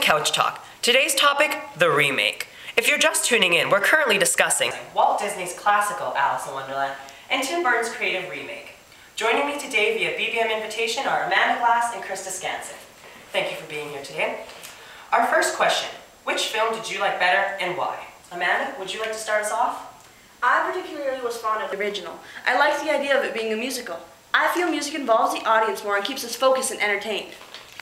Couch Talk. Today's topic, the remake. If you're just tuning in, we're currently discussing Walt Disney's classical Alice in Wonderland and Tim Burton's creative remake. Joining me today via BBM invitation are Amanda Glass and Krista Scanson. Thank you for being here today. Our first question, which film did you like better and why? Amanda, would you like to start us off? I particularly was fond of the original. I like the idea of it being a musical. I feel music involves the audience more and keeps us focused and entertained.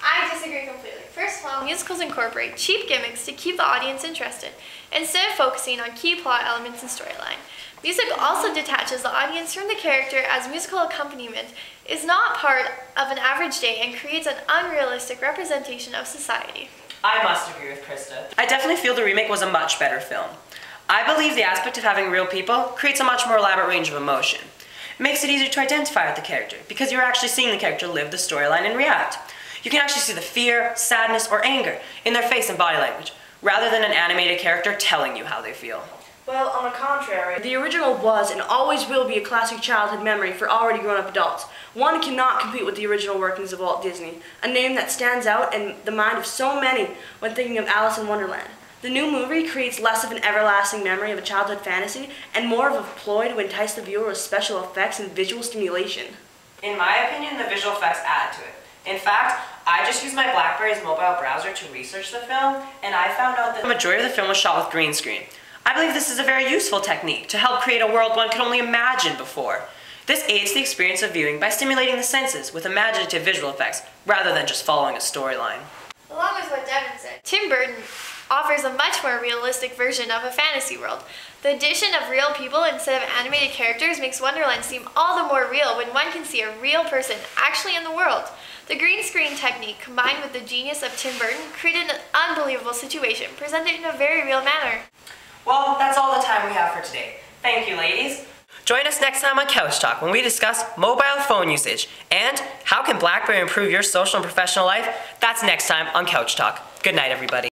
I disagree completely. First of all, musicals incorporate cheap gimmicks to keep the audience interested, instead of focusing on key plot elements and storyline. Music also detaches the audience from the character, as musical accompaniment is not part of an average day and creates an unrealistic representation of society. I must agree with Krista. I definitely feel the remake was a much better film. I believe the aspect of having real people creates a much more elaborate range of emotion. It makes it easier to identify with the character, because you're actually seeing the character live the storyline and react. You can actually see the fear, sadness, or anger in their face and body language, rather than an animated character telling you how they feel. Well, on the contrary, the original was and always will be a classic childhood memory for already grown-up adults. One cannot compete with the original workings of Walt Disney, a name that stands out in the mind of so many when thinking of Alice in Wonderland. The new movie creates less of an everlasting memory of a childhood fantasy and more of a ploy to entice the viewer with special effects and visual stimulation. In my opinion, the visual effects add to it. In fact, I just used my Blackberry's mobile browser to research the film, and I found out that the majority of the film was shot with green screen. I believe this is a very useful technique to help create a world one could only imagine before. This aids the experience of viewing by stimulating the senses with imaginative visual effects, rather than just following a storyline. Along with what Devon said, Tim Burton offers a much more realistic version of a fantasy world. The addition of real people instead of animated characters makes Wonderland seem all the more real when one can see a real person actually in the world. The green screen technique, combined with the genius of Tim Burton, created an unbelievable situation, presented in a very real manner. Well, that's all the time we have for today. Thank you, ladies. Join us next time on Couch Talk when we discuss mobile phone usage and how can BlackBerry improve your social and professional life? That's next time on Couch Talk. Good night, everybody.